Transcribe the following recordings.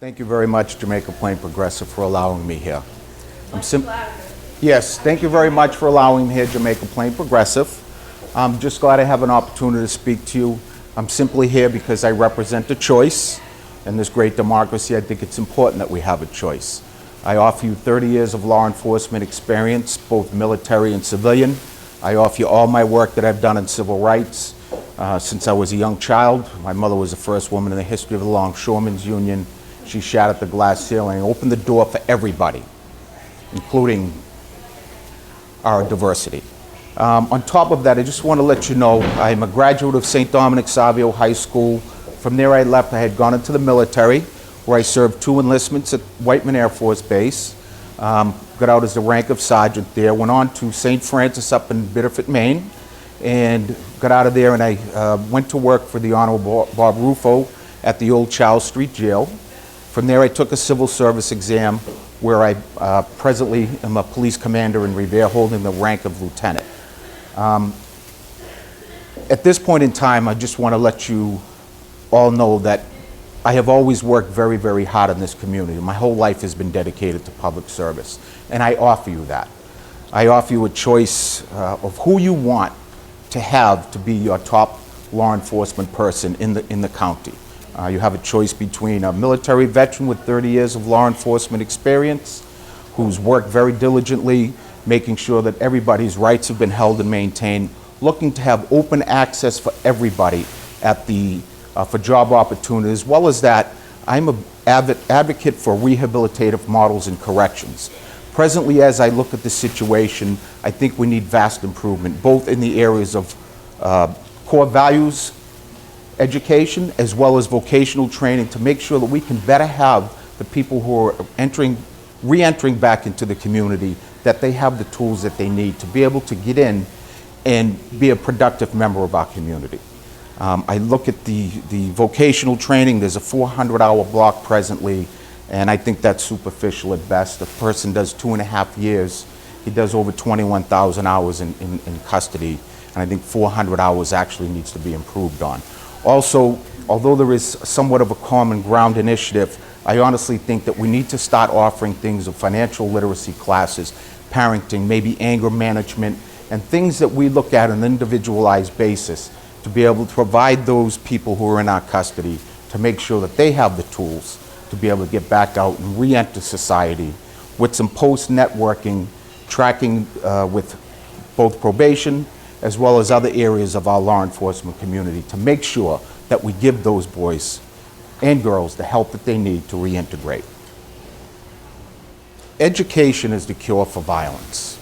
Thank you very much, Jamaica Plain Progressive, for allowing me here. Yes, thank you very much for allowing me here, Jamaica Plain Progressive. I'm just glad I have an opportunity to speak to you. I'm simply here because I represent a choice. In this great democracy, I think it's important that we have a choice. I offer you 30 years of law enforcement experience, both military and civilian. I offer you all my work that I've done in civil rights since I was a young child. My mother was the first woman in the history of the Longshoremen's Union. She shattered the glass ceiling and opened the door for everybody, including our diversity. On top of that, I just want to let you know I'm a graduate of St. Dominic Savio High School. From there I left. I had gone into the military, where I served 2 enlistments at Whiteman Air Force Base. Got out as the rank of sergeant there. Went on to St. Francis up in Biddeford, Maine, and got out of there, and I went to work for the Honorable Bob Rufo at the old Charles Street Jail. From there I took a civil service exam, where I presently am a police commander in Revere, holding the rank of lieutenant. At this point in time, I just want to let you all know that I have always worked very, very hard in this community. My whole life has been dedicated to public service, and I offer you that. I offer you a choice of who you want to have to be your top law enforcement person in the county. You have a choice between a military veteran with 30 years of law enforcement experience, who's worked very diligently, making sure that everybody's rights have been held and maintained, looking to have open access for everybody at for job opportunities. As well as that, I'm an advocate for rehabilitative models in corrections. Presently, as I look at the situation, I think we need vast improvement, both in the areas of core values education, as well as vocational training, to make sure that we can better have the people who are re-entering back into the community, that they have the tools that they need to be able to get in and be a productive member of our community. I look at the vocational training. There's a 400-hour block presently, and I think that's superficial at best. A person does 2.5 years. He does over 21,000 hours in custody, and I think 400 hours actually needs to be improved on. Also, although there is somewhat of a common ground initiative, I honestly think that we need to start offering things of financial literacy classes, parenting, maybe anger management, and things that we look at on an individualized basis to be able to provide those people who are in our custody to make sure that they have the tools to be able to get back out and re-enter society with some post-networking, tracking with both probation as well as other areas of our law enforcement community, to make sure that we give those boys and girls the help that they need to reintegrate. Education is the cure for violence.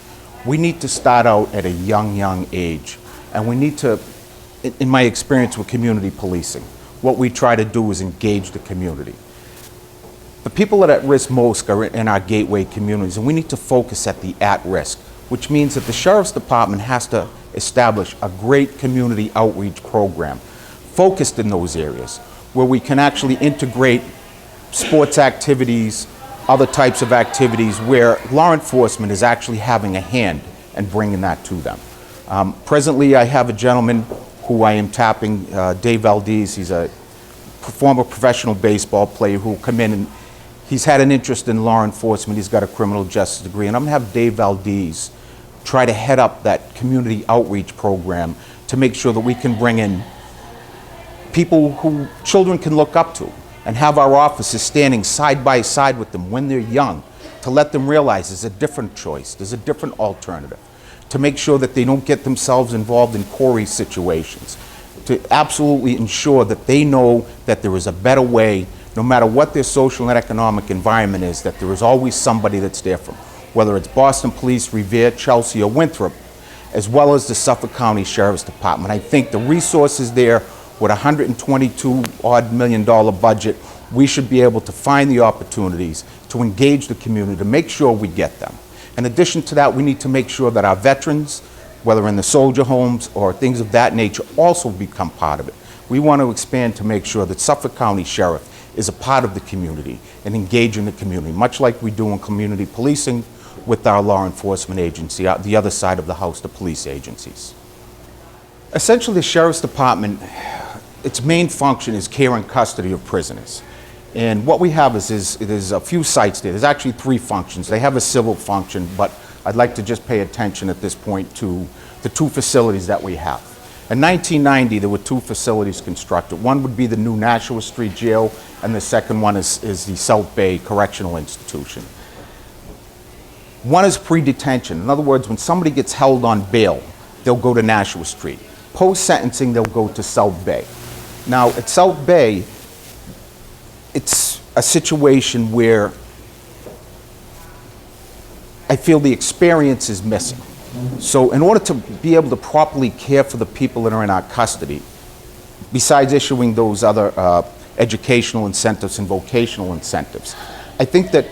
We need to start out at a young age, and we need to, in my experience with community policing, what we try to do is engage the community. The people that are at risk most are in our gateway communities, and we need to focus at the at-risk, which means that the Sheriff's Department has to establish a great community outreach program focused in those areas, where we can actually integrate sports activities, other types of activities where law enforcement is actually having a hand and bringing that to them. Presently, I have a gentleman who I am tapping, Dave Valdez. He's a former professional baseball player who will come in, and he's had an interest in law enforcement. He's got a criminal justice degree, and I'm going to have Dave Valdez try to head up that community outreach program to make sure that we can bring in people who children can look up to, and have our officers standing side by side with them when they're young, to let them realize there's a different choice, there's a different alternative, to make sure that they don't get themselves involved in Corey situations, to absolutely ensure that they know that there is a better way, no matter what their social and economic environment is, that there is always somebody that's there for them, whether it's Boston Police, Revere, Chelsea, or Winthrop, as well as the Suffolk County Sheriff's Department. I think the resources there, with a $122 million budget, we should be able to find the opportunities to engage the community, to make sure we get them. In addition to that, we need to make sure that our veterans, whether in the soldier homes or things of that nature, also become part of it. We want to expand to make sure that Suffolk County Sheriff is a part of the community and engage in the community, much like we do in community policing with our law enforcement agency, the other side of the house, the police agencies. Essentially, the Sheriff's Department, its main function is care and custody of prisoners. And what we have is there's a few sites there. There's actually 3 functions. They have a civil function, but I'd like to just pay attention at this point to the 2 facilities that we have. In 1990, there were 2 facilities constructed. One would be the new Nashua Street Jail, and the second one is the South Bay Correctional Institution. One is pre-detention. In other words, when somebody gets held on bail, they'll go to Nashua Street. Post-sentencing, they'll go to South Bay. Now, at South Bay, it's a situation where I feel the experience is missing. So in order to be able to properly care for the people that are in our custody, besides issuing those other educational incentives and vocational incentives, I think that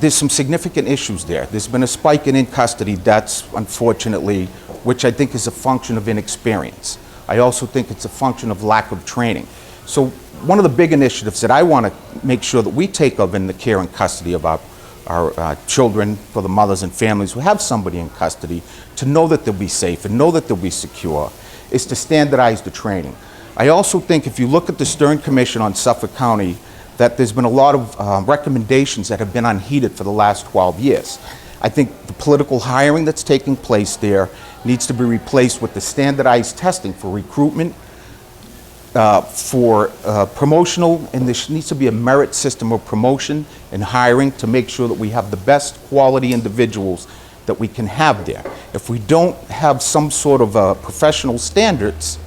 there's some significant issues there. There's been a spike in custody deaths, unfortunately, which I think is a function of inexperience. I also think it's a function of lack of training. So one of the big initiatives that I want to make sure that we take of in the care and custody of our children, for the mothers and families who have somebody in custody, to know that they'll be safe and know that they'll be secure, is to standardize the training. I also think if you look at the Stern Commission on Suffolk County, that there's been a lot of recommendations that have been unheeded for the last 12 years. I think the political hiring that's taking place there needs to be replaced with the standardized testing for recruitment, for promotional, and there needs to be a merit system of promotion and hiring to make sure that we have the best quality individuals that we can have there. If we don't have some sort of professional standards,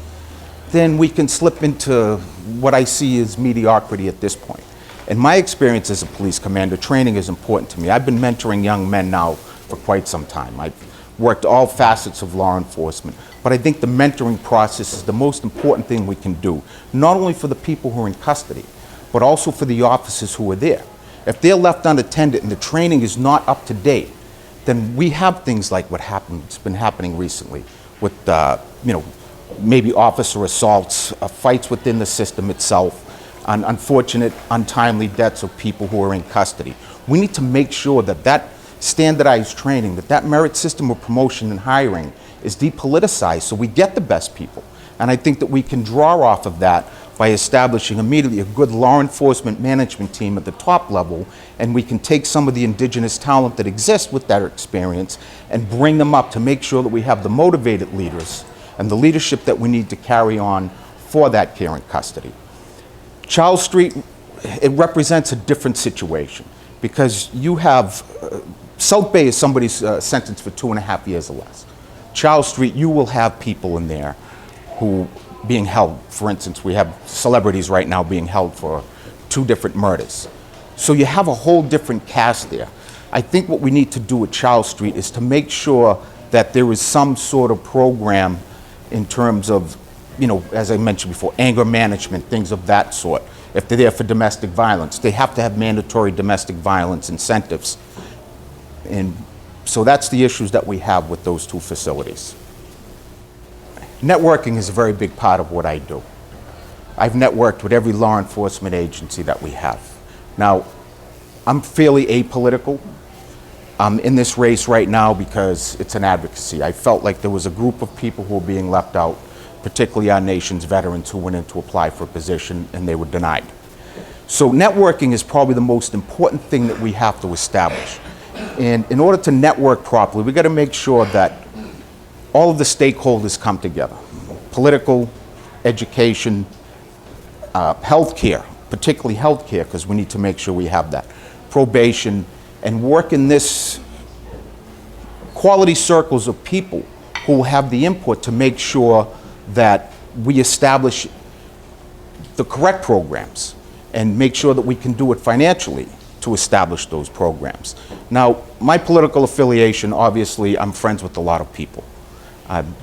then we can slip into what I see as mediocrity at this point. In my experience as a police commander, training is important to me. I've been mentoring young men now for quite some time. I've worked all facets of law enforcement. But I think the mentoring process is the most important thing we can do, not only for the people who are in custody, but also for the officers who are there. If they're left unattended and the training is not up to date, then we have things like what's been happening recently with, maybe officer assaults, fights within the system itself, and unfortunate, untimely deaths of people who are in custody. We need to make sure that that standardized training, that merit system of promotion and hiring is depoliticized so we get the best people. And I think that we can draw off of that by establishing immediately a good law enforcement management team at the top level, and we can take some of the indigenous talent that exists with that experience and bring them up to make sure that we have the motivated leaders and the leadership that we need to carry on for that care and custody. Charles Street, it represents a different situation because you have, South Bay is somebody's sentenced for 2.5 years or less. Charles Street, you will have people in there who being held. For instance, we have celebrities right now being held for 2 different murders. So you have a whole different cast there. I think what we need to do at Charles Street is to make sure that there is some sort of program in terms of, as I mentioned before, anger management, things of that sort. If they're there for domestic violence, they have to have mandatory domestic violence incentives. And so that's the issues that we have with those 2 facilities. Networking is a very big part of what I do. I've networked with every law enforcement agency that we have. Now, I'm fairly apolitical. I'm in this race right now because it's an advocacy. I felt like there was a group of people who were being left out, particularly our nation's veterans who went in to apply for a position and they were denied. So networking is probably the most important thing that we have to establish. And in order to network properly, we've got to make sure that all of the stakeholders come together. Political, education, healthcare, particularly healthcare, because we need to make sure we have that. Probation, and work in this quality circles of people who have the input to make sure that we establish the correct programs and make sure that we can do it financially to establish those programs. Now, my political affiliation, obviously, I'm friends with a lot of people.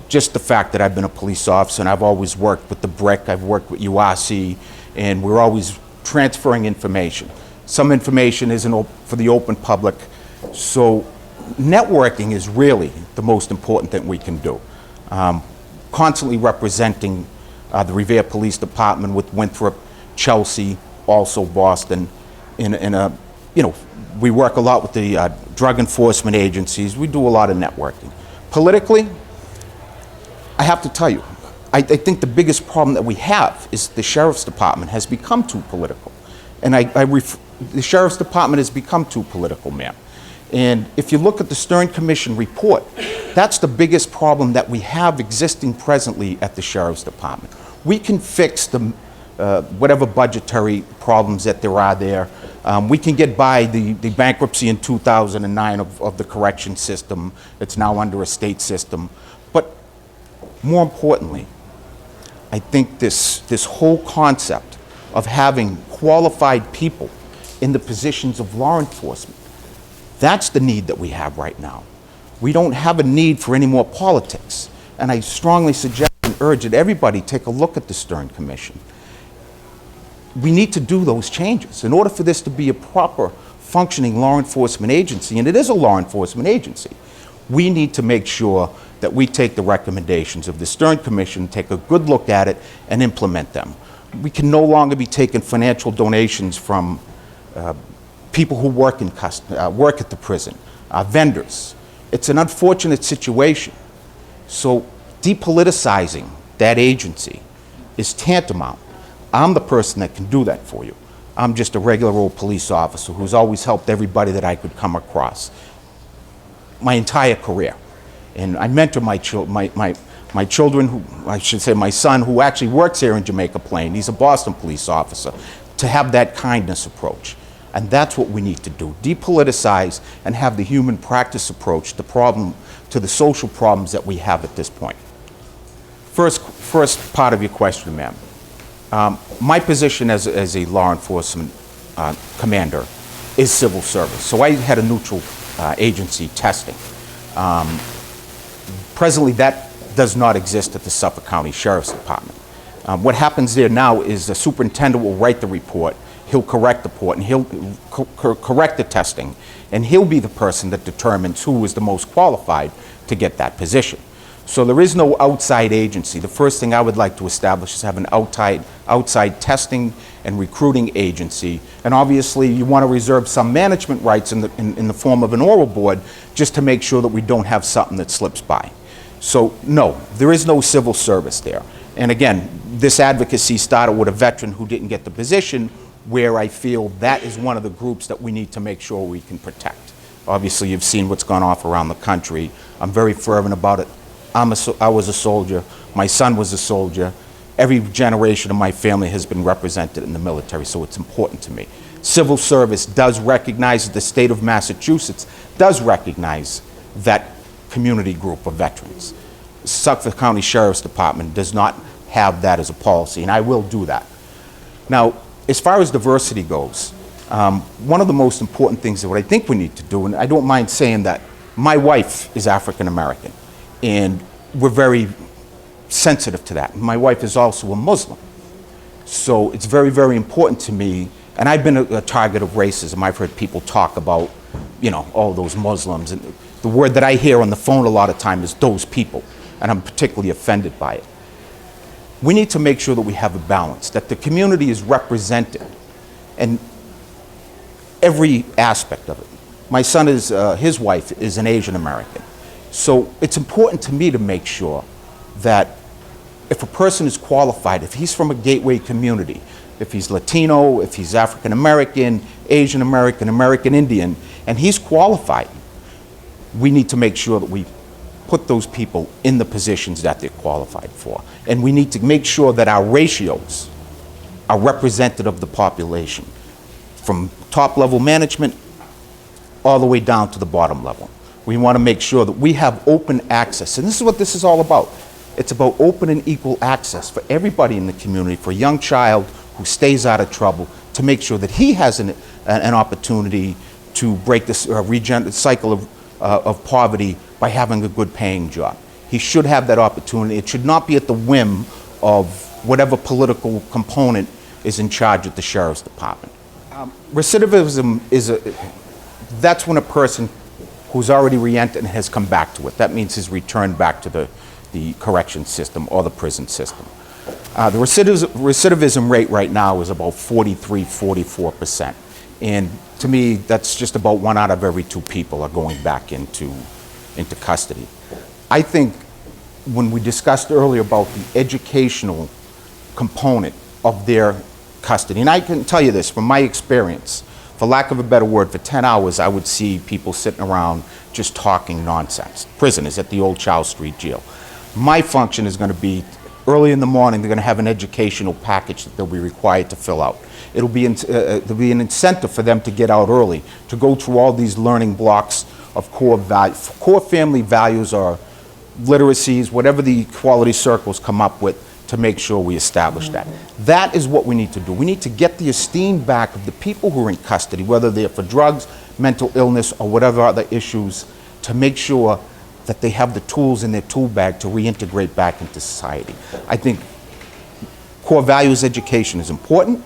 Just the fact that I've been a police officer and I've always worked with the BRIC, I've worked with URC, and we're always transferring information. Some information isn't for the open public, so networking is really the most important thing we can do. Constantly representing the Revere Police Department with Winthrop, Chelsea, also Boston, we work a lot with the drug enforcement agencies. We do a lot of networking. Politically, I have to tell you, I think the biggest problem that we have is the Sheriff's Department has become too political. And the Sheriff's Department has become too political, ma'am. And if you look at the Stern Commission report, that's the biggest problem that we have existing presently at the Sheriff's Department. We can fix the whatever budgetary problems that there are there. We can get by the bankruptcy in 2009 of the correction system. It's now under a state system. But more importantly, I think this whole concept of having qualified people in the positions of law enforcement, that's the need that we have right now. We don't have a need for any more politics. And I strongly suggest and urge that everybody take a look at the Stern Commission. We need to do those changes. In order for this to be a proper functioning law enforcement agency, and it is a law enforcement agency, we need to make sure that we take the recommendations of the Stern Commission, take a good look at it, and implement them. We can no longer be taking financial donations from people who work work at the prison, vendors. It's an unfortunate situation. So depoliticizing that agency is tantamount. I'm the person that can do that for you. I'm just a regular old police officer who's always helped everybody that I could come across my entire career. And I mentor my children, I should say my son, who actually works here in Jamaica Plain. He's a Boston police officer, to have that kindness approach. And that's what we need to do. Depoliticize and have the human practice approach to the social problems that we have at this point. First part of your question, ma'am. My position as a law enforcement commander is civil service. So I had a neutral agency testing. Presently, that does not exist at the Suffolk County Sheriff's Department. What happens there now is the superintendent will write the report, he'll correct the report, and he'll correct the testing, and he'll be the person that determines who is the most qualified to get that position. So there is no outside agency. The first thing I would like to establish is have an outside testing and recruiting agency. And obviously you want to reserve some management rights in the form of an oral board, just to make sure that we don't have something that slips by. So no, there is no civil service there. And again, this advocacy started with a veteran who didn't get the position, where I feel that is one of the groups that we need to make sure we can protect. Obviously you've seen what's gone off around the country. I'm very fervent about it. I was a soldier, my son was a soldier, every generation of my family has been represented in the military, so it's important to me. Civil service does recognize, the state of Massachusetts does recognize that community group of veterans. Suffolk County Sheriff's Department does not have that as a policy, and I will do that. Now, as far as diversity goes, one of the most important things that what I think we need to do, and I don't mind saying that my wife is African American, and we're very sensitive to that. My wife is also a Muslim. So it's very, very important to me, and I've been a target of racism. I've heard people talk about, you know, all those Muslims, and the word that I hear on the phone a lot of time is those people, and I'm particularly offended by it. We need to make sure that we have a balance, that the community is represented in every aspect of it. My son is, his wife is an Asian American. So it's important to me to make sure that if a person is qualified, if he's from a gateway community, if he's Latino, if he's African American, Asian American, American Indian, and he's qualified, we need to make sure that we put those people in the positions that they're qualified for. And we need to make sure that our ratios are representative of the population, from top level management all the way down to the bottom level. We want to make sure that we have open access, and this is what this is all about. It's about open and equal access for everybody in the community, for a young child who stays out of trouble, to make sure that he has an opportunity to break this cycle of poverty by having a good paying job. He should have that opportunity. It should not be at the whim of whatever political component is in charge at the Sheriff's Department. Recidivism that's when a person who's already re-entered and has come back to it. That means he's returned back to the correction system or the prison system. The recidivism rate right now is about 43, 44%. And to me, that's just about 1 out of every 2 people are going back into custody. I think when we discussed earlier about the educational component of their custody. And I can tell you this from my experience, for lack of a better word, for 10 hours I would see people sitting around just talking nonsense. Prisoners at the old Charles Street jail. My function is going to be early in the morning, they're going to have an educational package that they'll be required to fill out. There'll be an incentive for them to get out early, to go through all these learning blocks of core family values or literacies, whatever the quality circles come up with, to make sure we establish that. That is what we need to do. We need to get the esteem back of the people who are in custody, whether they're for drugs, mental illness, or whatever other issues, to make sure that they have the tools in their tool bag to reintegrate back into society. I think core values education is important,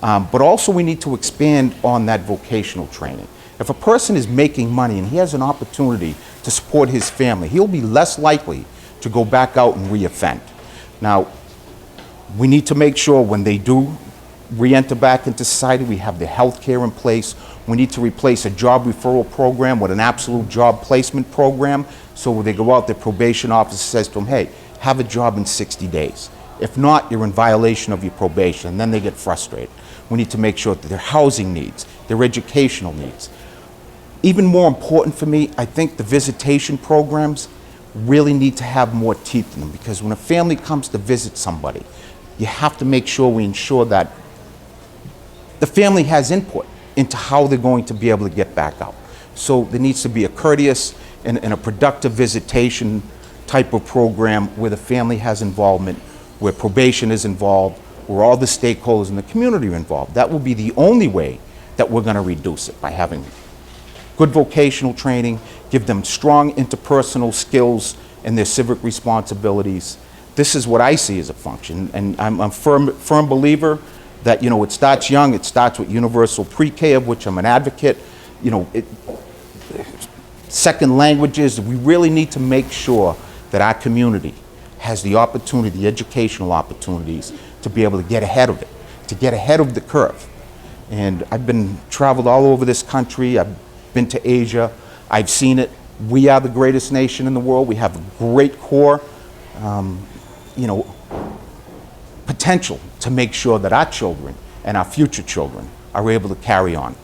but also we need to expand on that vocational training. If a person is making money and he has an opportunity to support his family, he'll be less likely to go back out and reoffend. Now, we need to make sure when they do re-enter back into society, we have the health care in place. We need to replace a job referral program with an absolute job placement program. So when they go out, their probation officer says to them, hey, have a job in 60 days. If not, you're in violation of your probation, and then they get frustrated. We need to make sure that their housing needs, their educational needs. Even more important for me, I think the visitation programs really need to have more teeth in them, because when a family comes to visit somebody, you have to make sure we ensure that the family has input into how they're going to be able to get back out. So there needs to be a courteous and a productive visitation type of program where the family has involvement, where probation is involved, where all the stakeholders in the community are involved. That will be the only way that we're going to reduce it, by having good vocational training, give them strong interpersonal skills and their civic responsibilities. This is what I see as a function, and I'm a firm believer that, you know, it starts young. It starts with universal pre-K, of which I'm an advocate. You know, second languages. We really need to make sure that our community has the opportunity, the educational opportunities, to be able to get ahead of it, to get ahead of the curve. And I've traveled all over this country. I've been to Asia. I've seen it. We are the greatest nation in the world. We have a great core, potential to make sure that our children and our future children are able to carry on.